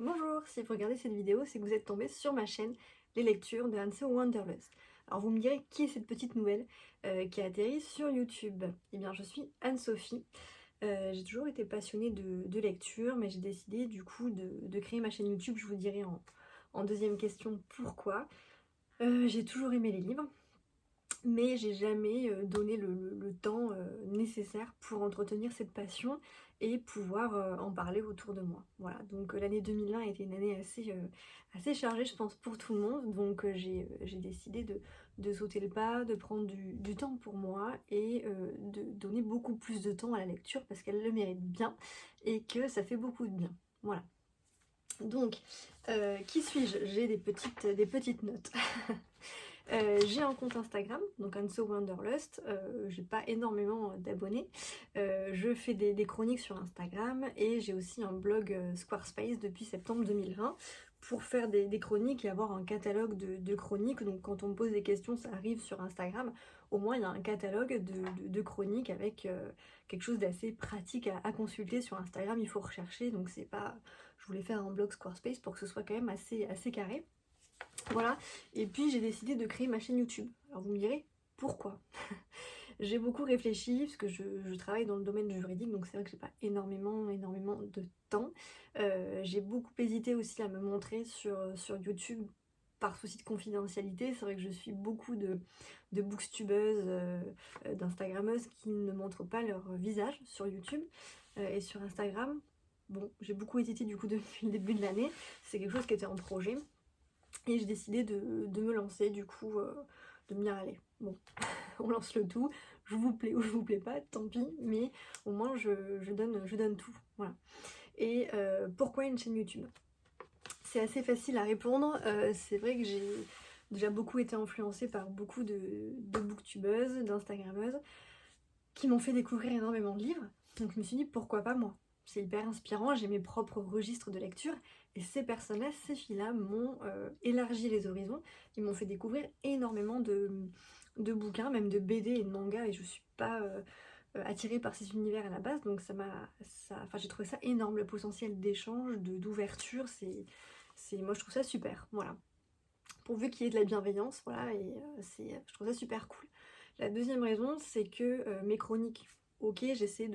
Bonjour, si vous regardez cette vidéo, c'est que vous êtes tombé sur ma chaîne Les Lectures de Hanse Wanderlust. Alors vous me direz qui est cette petite nouvelle qui a atterri sur YouTube. Eh bien je suis Anne-Sophie. J'ai toujours été passionnée de lecture, mais j'ai décidé du coup de créer ma chaîne YouTube. Je vous dirai en deuxième question pourquoi. J'ai toujours aimé les livres, mais j'ai jamais donné le temps nécessaire pour entretenir cette passion et pouvoir en parler autour de moi. Voilà, donc l'année 2001 a été une année assez chargée, je pense, pour tout le monde, donc j'ai décidé de sauter le pas, de prendre du temps pour moi et de donner beaucoup plus de temps à la lecture parce qu'elle le mérite bien et que ça fait beaucoup de bien. Voilà. Donc, qui suis-je? J'ai des petites notes. J'ai un compte Instagram, donc Hanse Wanderlust, j'ai pas énormément d'abonnés. Je fais des chroniques sur Instagram et j'ai aussi un blog Squarespace depuis septembre 2020 pour faire des chroniques et avoir un catalogue de chroniques. Donc quand on me pose des questions, ça arrive sur Instagram. Au moins il y a un catalogue de chroniques avec quelque chose d'assez pratique à consulter sur Instagram. Il faut rechercher, donc c'est pas... Je voulais faire un blog Squarespace pour que ce soit quand même assez carré. Voilà, et puis j'ai décidé de créer ma chaîne YouTube. Alors vous me direz, pourquoi? J'ai beaucoup réfléchi, parce que je travaille dans le domaine juridique, donc c'est vrai que j'ai pas énormément de temps. J'ai beaucoup hésité aussi à me montrer sur YouTube par souci de confidentialité. C'est vrai que je suis beaucoup de booktubeuses, d'instagrammeuses qui ne montrent pas leur visage sur YouTube et sur Instagram. Bon, j'ai beaucoup hésité du coup depuis le début de l'année, c'est quelque chose qui était en projet. Et j'ai décidé de me lancer, du coup, de me dire allez, bon, on lance le tout, je vous plais ou je vous plais pas, tant pis, mais au moins je donne tout, voilà. Et pourquoi une chaîne YouTube? C'est assez facile à répondre, c'est vrai que j'ai déjà beaucoup été influencée par beaucoup de booktubeuses, d'instagrammeuses, qui m'ont fait découvrir énormément de livres, donc je me suis dit pourquoi pas moi? C'est hyper inspirant, j'ai mes propres registres de lecture et ces personnes-là, ces filles-là m'ont élargi les horizons, ils m'ont fait découvrir énormément de bouquins, même de BD et de mangas et je suis pas attirée par ces univers à la base, donc enfin, j'ai trouvé ça énorme, le potentiel d'échange, d'ouverture, moi je trouve ça super, voilà. Pourvu qu'il y ait de la bienveillance, voilà, et je trouve ça super cool. La deuxième raison, c'est que mes chroniques, ok, j'essaie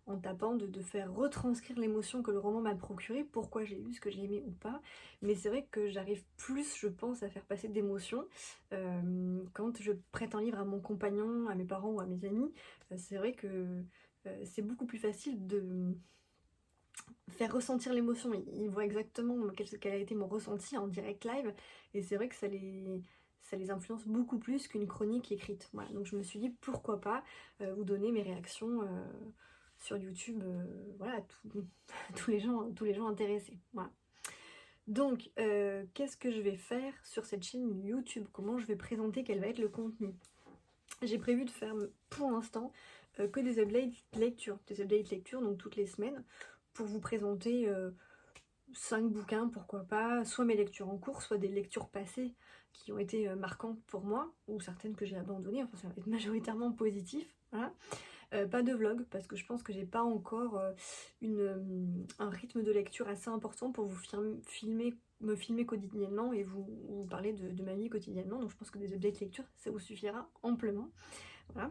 en tapant, de faire retranscrire l'émotion que le roman m'a procuré, pourquoi j'ai lu, ce que j'ai aimé ou pas, mais c'est vrai que j'arrive plus, je pense, à faire passer d'émotions quand je prête un livre à mon compagnon, à mes parents ou à mes amis. C'est vrai que c'est beaucoup plus facile de faire ressentir l'émotion. Ils voient exactement quel a été mon ressenti en direct live, et c'est vrai que ça les influence beaucoup plus qu'une chronique écrite. Voilà, donc je me suis dit pourquoi pas vous donner mes réactions sur YouTube, voilà, tous les gens intéressés. Voilà. Donc, qu'est-ce que je vais faire sur cette chaîne YouTube? Comment je vais présenter? Quel va être le contenu? J'ai prévu de faire pour l'instant que des updates lecture, donc toutes les semaines, pour vous présenter 5 bouquins, pourquoi pas, soit mes lectures en cours, soit des lectures passées qui ont été marquantes pour moi, ou certaines que j'ai abandonnées, enfin ça va être majoritairement positif, voilà. Pas de vlog, parce que je pense que j'ai pas encore un rythme de lecture assez important pour vous me filmer quotidiennement et vous parler de ma vie quotidiennement, donc je pense que des updates lecture, ça vous suffira amplement, voilà.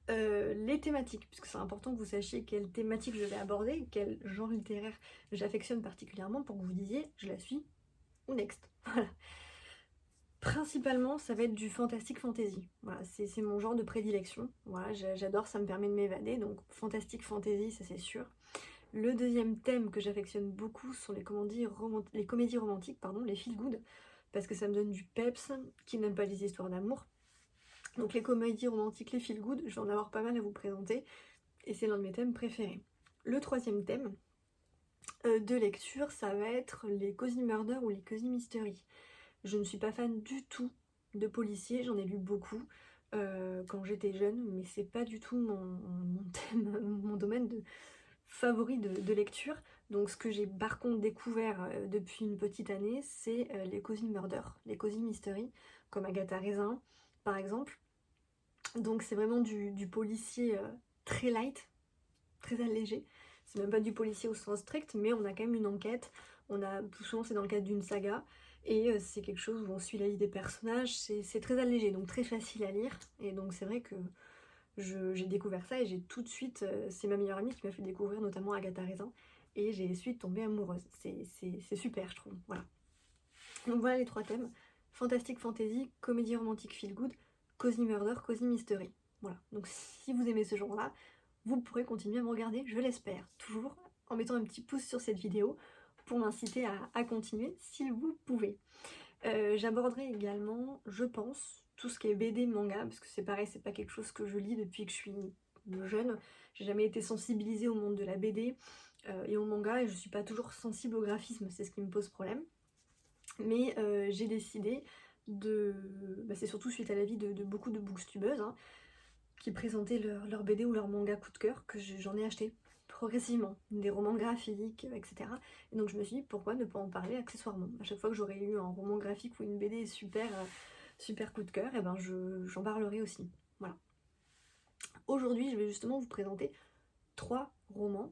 Les thématiques, puisque c'est important que vous sachiez quelle thématique je vais aborder, quel genre littéraire j'affectionne particulièrement pour que vous disiez je la suis ou next. Voilà. Principalement, ça va être du fantastique fantasy. Voilà, c'est mon genre de prédilection. Voilà, j'adore, ça me permet de m'évader, donc fantastique fantasy, ça c'est sûr. Le deuxième thème que j'affectionne beaucoup sont les comédies romantiques, pardon, les feel good, parce que ça me donne du peps. Qui n'aime pas les histoires d'amour? Donc les comédies romantiques, les feel good, je vais en avoir pas mal à vous présenter et c'est l'un de mes thèmes préférés. Le troisième thème de lecture, ça va être les cozy murder ou les cozy mystery. Je ne suis pas fan du tout de policiers, j'en ai lu beaucoup quand j'étais jeune, mais c'est pas du tout mon thème, mon domaine favori de lecture. Donc ce que j'ai par contre découvert depuis une petite année, c'est les cozy murder, les cozy mystery, comme Agatha Raisin par exemple. Donc c'est vraiment du policier très light, très allégé. c'est même pas du policier au sens strict, mais on a quand même une enquête, tout souvent c'est dans le cadre d'une saga, et c'est quelque chose où on suit la vie des personnages, c'est très allégé, donc très facile à lire, et donc c'est vrai que j'ai découvert ça et j'ai tout de suite, c'est ma meilleure amie qui m'a fait découvrir notamment Agatha Raisin, et j'ai suite tombée amoureuse, c'est super je trouve, voilà. Donc voilà les 3 thèmes, fantastique fantasy, comédie romantique feel good, cozy murder, cozy mystery. Voilà, donc si vous aimez ce genre-là, vous pourrez continuer à me regarder, je l'espère, toujours en mettant un petit pouce sur cette vidéo pour m'inciter à continuer si vous pouvez. J'aborderai également, je pense, tout ce qui est BD, manga, parce que c'est pareil, c'est pas quelque chose que je lis depuis que je suis jeune. J'ai jamais été sensibilisée au monde de la BD et au manga, et je suis pas toujours sensible au graphisme, c'est ce qui me pose problème. Mais j'ai décidé de... c'est surtout suite à l'avis de beaucoup de booktubeuses hein, qui présentaient leur BD ou leur manga coup de cœur que j'en ai acheté progressivement, des romans graphiques, etc. Et donc je me suis dit pourquoi ne pas en parler accessoirement. À chaque fois que j'aurais eu un roman graphique ou une BD super coup de cœur, et ben j'en parlerai aussi. Voilà. Aujourd'hui, je vais justement vous présenter 3 romans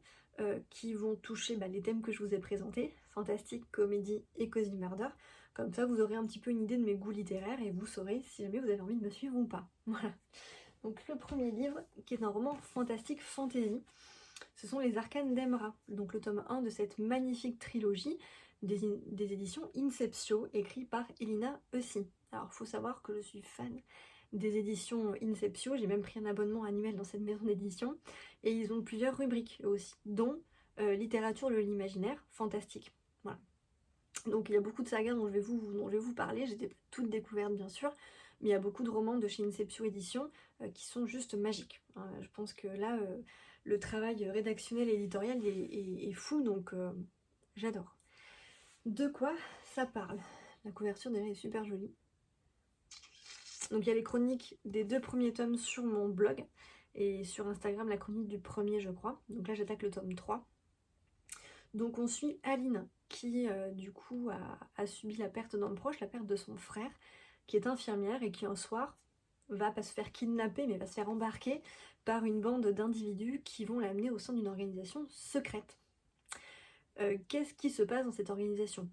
qui vont toucher les thèmes que je vous ai présentés, fantastique, comédie et cozy murder. Comme ça, vous aurez un petit peu une idée de mes goûts littéraires et vous saurez si jamais vous avez envie de me suivre ou pas. Voilà. Donc le premier livre, qui est un roman fantastique fantasy, ce sont Les Arcanes d'Emra, donc le tome 1 de cette magnifique trilogie des éditions Inceptio, écrit par Elina Heusi. Alors il faut savoir que je suis fan des éditions Inceptio, j'ai même pris un abonnement annuel dans cette maison d'édition, et ils ont plusieurs rubriques aussi, dont littérature de l'imaginaire, fantastique. Voilà. Donc il y a beaucoup de sagas dont je vais vous parler, j'étais pas toutes découvertes bien sûr, mais il y a beaucoup de romans de chez Inceptio Édition qui sont juste magiques. Je pense que là, le travail rédactionnel et éditorial est fou, donc j'adore. De quoi ça parle? La couverture déjà est super jolie. Donc il y a les chroniques des 2 premiers tomes sur mon blog, et sur Instagram la chronique du premier je crois. Donc là j'attaque le tome 3. Donc on suit Aline qui du coup a subi la perte d'un proche, la perte de son frère, qui est infirmière et qui un soir va pas se faire kidnapper mais va se faire embarquer par une bande d'individus qui vont l'amener au sein d'une organisation secrète. Qu'est-ce qui se passe dans cette organisation?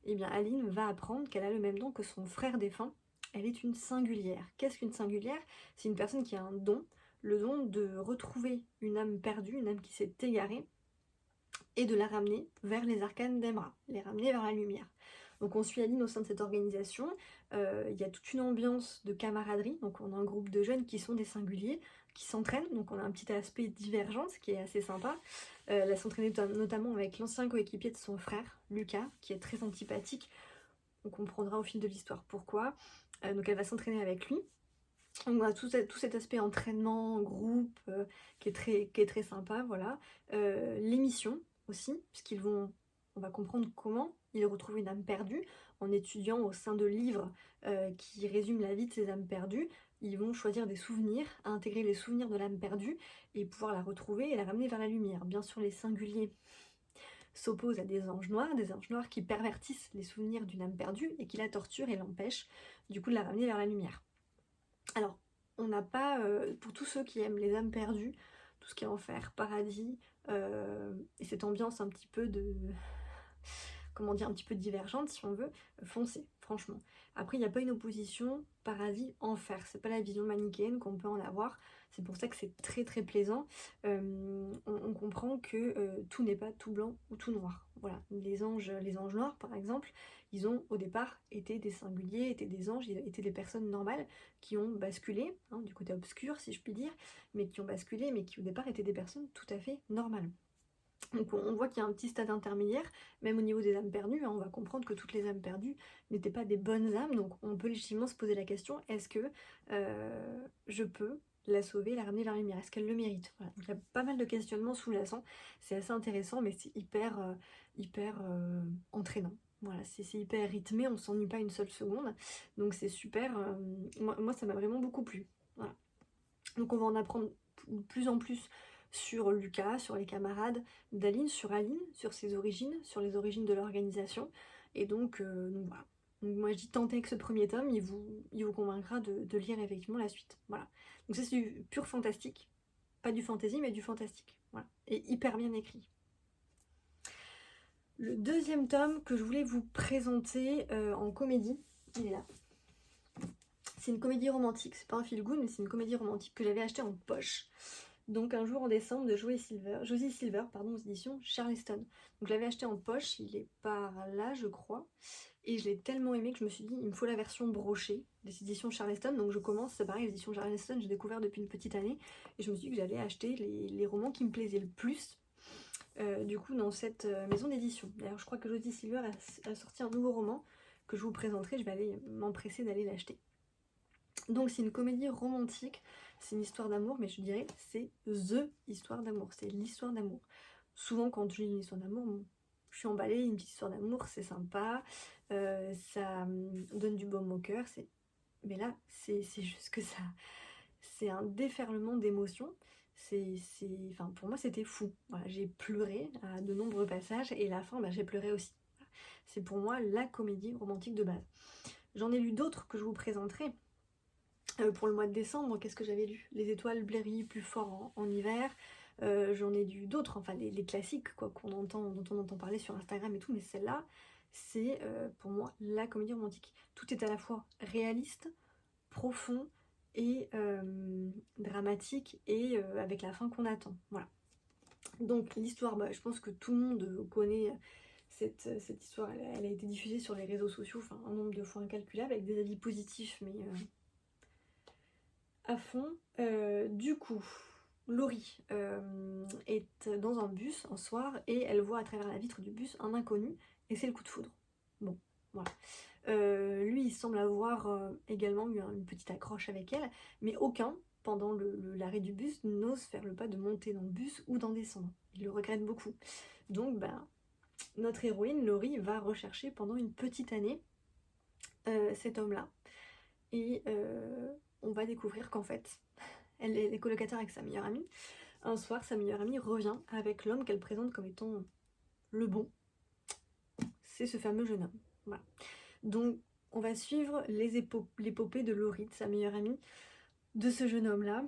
Eh bien Aline va apprendre qu'elle a le même don que son frère défunt. Elle est une singulière. Qu'est-ce qu'une singulière? C'est une personne qui a un don, le don de retrouver une âme perdue, une âme qui s'est égarée, et de la ramener vers les arcanes d'Emra, les ramener vers la lumière. Donc on suit Aline au sein de cette organisation, il y a toute une ambiance de camaraderie, donc on a un groupe de jeunes qui sont des singuliers, qui s'entraînent, donc on a un petit aspect divergence qui est assez sympa. Elle va s'entraîner notamment avec l'ancien coéquipier de son frère, Lucas, qui est très antipathique, on comprendra au fil de l'histoire pourquoi. Donc elle va s'entraîner avec lui. On a tout cet aspect entraînement, groupe, qui est très sympa, voilà. L'émission aussi, on va comprendre comment ils retrouvent une âme perdue en étudiant au sein de livres qui résument la vie de ces âmes perdues. Ils vont choisir des souvenirs, intégrer les souvenirs de l'âme perdue et pouvoir la retrouver et la ramener vers la lumière. Bien sûr, les singuliers s'opposent à des anges noirs qui pervertissent les souvenirs d'une âme perdue et qui la torturent et l'empêchent du coup de la ramener vers la lumière. Alors, on n'a pas, pour tous ceux qui aiment les âmes perdues, tout ce qui est enfer, paradis, et cette ambiance un petit peu de... comment dire, un petit peu divergente si on veut, foncez, franchement. Après, il n'y a pas une opposition paradis-enfer, c'est pas la vision manichéenne qu'on peut en avoir, c'est pour ça que c'est très très plaisant. On comprend que tout n'est pas tout blanc ou tout noir. Voilà, les anges noirs par exemple, ils ont au départ été des singuliers, étaient des anges, étaient des personnes normales qui ont basculé, hein, du côté obscur si je puis dire, mais qui ont basculé, mais qui au départ étaient des personnes tout à fait normales. Donc on voit qu'il y a un petit stade intermédiaire, même au niveau des âmes perdues, hein, on va comprendre que toutes les âmes perdues n'étaient pas des bonnes âmes, donc on peut légitimement se poser la question, est-ce que je peux la sauver, la ramener vers la lumière, est-ce qu'elle le mérite? Voilà. Donc il y a pas mal de questionnements sous-jacents, c'est assez intéressant, mais c'est hyper entraînant. Voilà, c'est hyper rythmé, on s'ennuie pas une seule seconde, donc c'est super, moi ça m'a vraiment beaucoup plu. Voilà. Donc on va en apprendre de plus en plus sur Lucas, sur les camarades d'Aline, sur ses origines, sur les origines de l'organisation. Et donc voilà. Donc moi je dis tentez avec ce premier tome, il vous convaincra de lire effectivement la suite. Voilà. Donc ça c'est du pur fantastique. Pas du fantasy mais du fantastique. voilà, et hyper bien écrit. Le deuxième tome que je voulais vous présenter en comédie, il est là. C'est une comédie romantique, c'est pas un feel-good, mais c'est une comédie romantique que j'avais achetée en poche. Donc un jour en décembre de Josie Silver, aux éditions Charleston. Donc je l'avais acheté en poche, il est par là je crois. Et je l'ai tellement aimé que je me suis dit il me faut la version brochée des éditions Charleston. Donc je commence, c'est pareil, les éditions Charleston, j'ai découvert depuis une petite année. Et je me suis dit que j'allais acheter les romans qui me plaisaient le plus. Du coup dans cette maison d'édition. D'ailleurs je crois que Josie Silver a sorti un nouveau roman que je vous présenterai, je vais aller m'empresser d'aller l'acheter. Donc c'est une comédie romantique, c'est une histoire d'amour, mais je dirais c'est THE histoire d'amour, c'est l'histoire d'amour. Souvent quand je lis une histoire d'amour, je suis emballée, une petite histoire d'amour, c'est sympa, ça donne du baume au cœur, mais là c'est juste que ça, c'est un déferlement d'émotions, enfin, pour moi c'était fou, voilà, j'ai pleuré à de nombreux passages et la fin j'ai pleuré aussi. C'est pour moi la comédie romantique de base. J'en ai lu d'autres que je vous présenterai. Pour le mois de décembre, qu'est-ce que j'avais lu? Les étoiles blérillent plus fort en hiver. J'en ai lu d'autres, enfin les classiques quoi, dont on entend parler sur Instagram et tout, mais celle-là, c'est pour moi la comédie romantique. Tout est à la fois réaliste, profond et dramatique et avec la fin qu'on attend. Voilà. Donc l'histoire, je pense que tout le monde connaît cette histoire. Elle a été diffusée sur les réseaux sociaux, enfin un nombre de fois incalculable, avec des avis positifs, mais à fond. Du coup, Laurie est dans un bus un soir et elle voit à travers la vitre du bus un inconnu et c'est le coup de foudre. Bon, voilà. Lui, il semble avoir également eu une petite accroche avec elle, mais aucun, pendant l'arrêt du bus, n'ose faire le pas de monter dans le bus ou d'en descendre. Il le regrette beaucoup. Donc, notre héroïne, Laurie, va rechercher pendant une petite année cet homme-là. Et on va découvrir qu'en fait, elle est colocataire avec sa meilleure amie. Un soir, sa meilleure amie revient avec l'homme qu'elle présente comme étant le bon. C'est ce fameux jeune homme. Voilà. Donc, on va suivre l'épopée de Laurie, de sa meilleure amie, de ce jeune homme-là,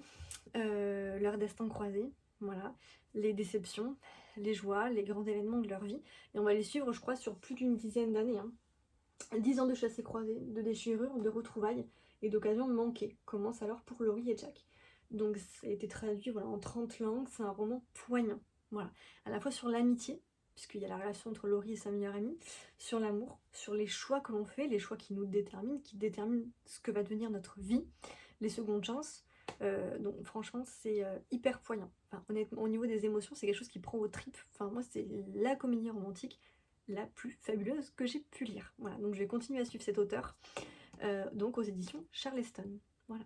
leur destin croisé, voilà, les déceptions, les joies, les grands événements de leur vie. Et on va les suivre, je crois, sur plus d'une dizaine d'années. 10 ans de chassés croisés, de déchirures, de retrouvailles et d'occasions manquées commence alors pour Laurie et Jack. Donc ça a été traduit en 30 langues, c'est un roman poignant. Voilà, à la fois sur l'amitié, puisqu'il y a la relation entre Laurie et sa meilleure amie, sur l'amour, sur les choix que l'on fait, les choix qui nous déterminent, qui déterminent ce que va devenir notre vie, les secondes chances. Donc franchement c'est hyper poignant. Enfin, honnêtement, au niveau des émotions, c'est quelque chose qui prend aux tripes. Enfin moi c'est la comédie romantique la plus fabuleuse que j'ai pu lire. Voilà, donc je vais continuer à suivre cet auteur, donc aux éditions Charleston. Voilà.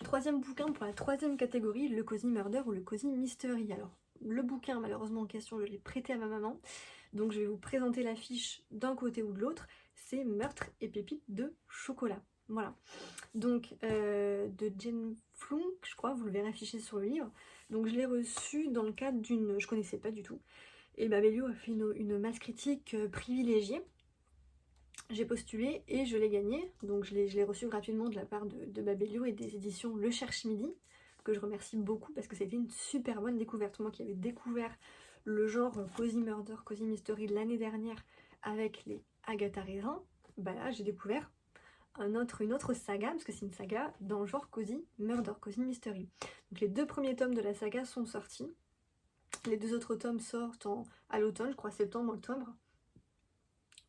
Troisième bouquin pour la troisième catégorie, le Cozy Murder ou le Cozy Mystery. Alors, le bouquin, malheureusement en question, je l'ai prêté à ma maman, donc je vais vous présenter l'affiche d'un côté ou de l'autre. C'est Meurtre et pépites de chocolat. Voilà. Donc, de Jen Flunk, je crois, vous le verrez affiché sur le livre. Donc, je l'ai reçu dans le cadre d'une... Je connaissais pas du tout. Et Babelio a fait une masse critique privilégiée. J'ai postulé et je l'ai gagné. Donc je l'ai reçu gratuitement de la part de Babelio et des éditions Le Cherche Midi, que je remercie beaucoup parce que c'était une super bonne découverte. Moi qui avais découvert le genre Cozy Murder, Cozy Mystery l'année dernière avec les Agatha Raisin, là j'ai découvert une autre saga, parce que c'est une saga dans le genre Cozy Murder, Cozy Mystery. Donc les 2 premiers tomes de la saga sont sortis. Les 2 autres tomes sortent à l'automne, je crois septembre, octobre.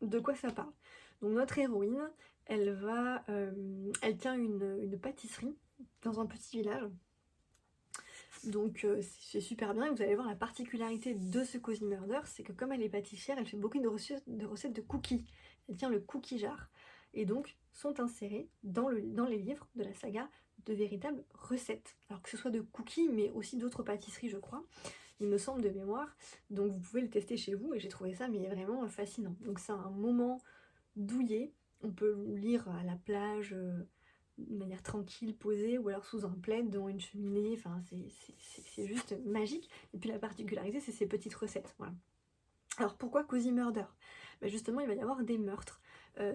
De quoi ça parle? Donc notre héroïne, elle tient une pâtisserie dans un petit village. Donc c'est super bien. Et vous allez voir la particularité de ce Cozy Murder, c'est que comme elle est pâtissière, elle fait beaucoup de recettes de cookies. Elle tient le cookie jar. Et donc sont insérées dans les livres de la saga de véritables recettes. Alors que ce soit de cookies, mais aussi d'autres pâtisseries, je crois. Il me semble de mémoire, donc vous pouvez le tester chez vous et j'ai trouvé ça mais vraiment fascinant. Donc c'est un moment douillet, on peut le lire à la plage de manière tranquille, posée, ou alors sous un plaid devant une cheminée, enfin c'est juste magique. Et puis la particularité c'est ces petites recettes, voilà. Alors pourquoi Cozy Murder? Justement il va y avoir des meurtres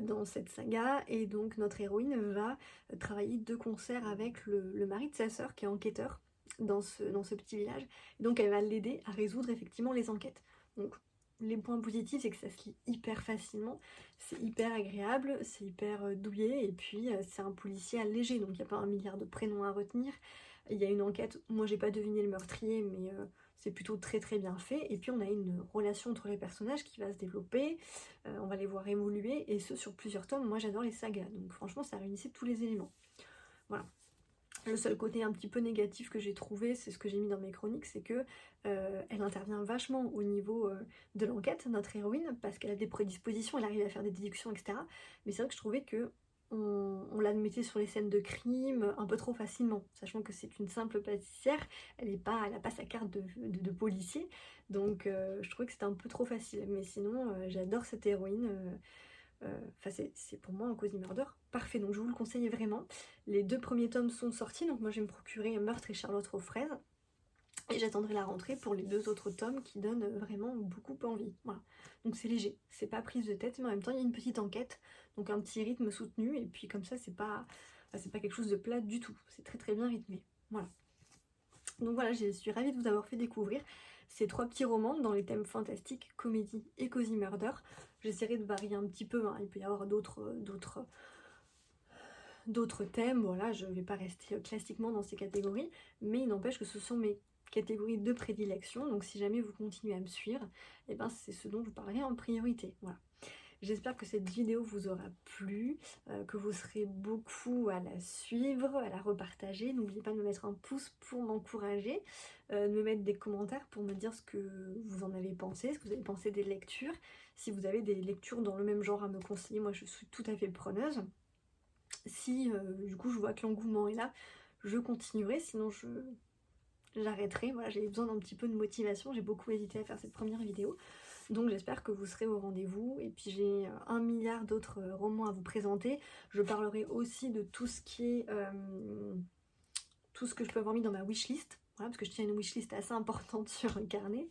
dans cette saga et donc notre héroïne va travailler de concert avec le mari de sa sœur qui est enquêteur dans ce petit village. Donc elle va l'aider à résoudre effectivement les enquêtes. Donc les points positifs, c'est que ça se lit hyper facilement, c'est hyper agréable, c'est hyper douillet, et puis c'est un policier allégé, donc il n'y a pas un milliard de prénoms à retenir. Il y a une enquête, moi j'ai pas deviné le meurtrier, mais c'est plutôt très très bien fait. Et puis on a une relation entre les personnages qui va se développer, on va les voir évoluer, et ce sur plusieurs tomes. Moi j'adore les sagas, donc franchement ça réunissait tous les éléments. Voilà. Le seul côté un petit peu négatif que j'ai trouvé, c'est ce que j'ai mis dans mes chroniques, c'est que elle intervient vachement au niveau de l'enquête, notre héroïne, parce qu'elle a des prédispositions, elle arrive à faire des déductions, etc. Mais c'est vrai que je trouvais que on la mettait sur les scènes de crime un peu trop facilement, sachant que c'est une simple pâtissière, elle n'a pas sa carte de policier, donc je trouvais que c'était un peu trop facile. Mais sinon, j'adore cette héroïne. Enfin, c'est pour moi un Cozy Murder parfait, donc je vous le conseille vraiment. Les 2 premiers tomes sont sortis, donc moi je vais me procurer Meurtre et Charlotte aux fraises. Et j'attendrai la rentrée pour les 2 autres tomes qui donnent vraiment beaucoup envie. Voilà. Donc c'est léger, c'est pas prise de tête, mais en même temps il y a une petite enquête, donc un petit rythme soutenu, et puis comme ça c'est pas quelque chose de plat du tout, c'est très très bien rythmé. Voilà. Donc voilà, je suis ravie de vous avoir fait découvrir ces 3 petits romans dans les thèmes fantastiques, comédie et Cozy Murder. J'essaierai de varier un petit peu, hein. Il peut y avoir d'autres thèmes, voilà, je ne vais pas rester classiquement dans ces catégories, mais il n'empêche que ce sont mes catégories de prédilection, donc si jamais vous continuez à me suivre, et ben c'est ce dont je parlerai en priorité. Voilà. J'espère que cette vidéo vous aura plu, que vous serez beaucoup à la suivre, à la repartager. N'oubliez pas de me mettre un pouce pour m'encourager, de me mettre des commentaires pour me dire ce que vous en avez pensé, ce que vous avez pensé des lectures. Si vous avez des lectures dans le même genre à me conseiller, moi je suis tout à fait preneuse. Si du coup je vois que l'engouement est là, je continuerai, sinon j'arrêterai. Voilà, j'ai besoin d'un petit peu de motivation, j'ai beaucoup hésité à faire cette première vidéo. Donc j'espère que vous serez au rendez-vous. Et puis j'ai 1 milliard d'autres romans à vous présenter. Je parlerai aussi de tout ce qui est tout ce que je peux avoir mis dans ma wishlist. Voilà, parce que je tiens une wishlist assez importante sur un carnet.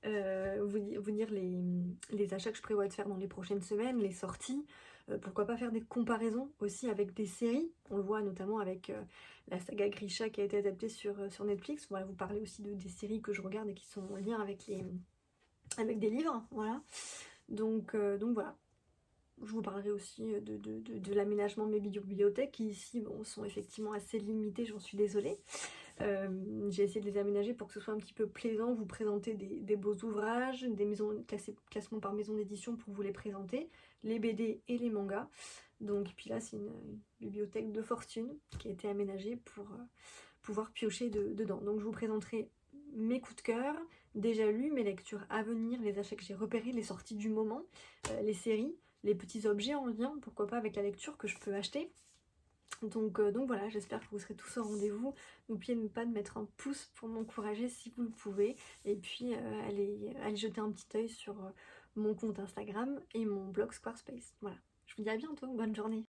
Vous dire les achats que je prévois de faire dans les prochaines semaines, les sorties. Pourquoi pas faire des comparaisons aussi avec des séries. On le voit notamment avec la saga Grisha qui a été adaptée sur Netflix. On va vous parler aussi des séries que je regarde et qui sont en lien avec des livres. Voilà. Donc voilà. Je vous parlerai aussi de l'aménagement de mes bibliothèques qui ici bon, sont effectivement assez limitées, j'en suis désolée. J'ai essayé de les aménager pour que ce soit un petit peu plaisant, vous présenter des beaux ouvrages, des maisons classement par maison d'édition pour vous les présenter, les BD et les mangas. Donc puis là c'est une bibliothèque de fortune qui a été aménagée pour pouvoir piocher dedans. Donc je vous présenterai mes coups de cœur, déjà lus, mes lectures à venir, les achats que j'ai repérés, les sorties du moment, les séries, les petits objets en lien, pourquoi pas avec la lecture que je peux acheter. Donc voilà, j'espère que vous serez tous au rendez-vous. N'oubliez pas de mettre un pouce pour m'encourager si vous le pouvez. Et puis allez jeter un petit œil sur mon compte Instagram et mon blog Squarespace. Voilà, je vous dis à bientôt, bonne journée.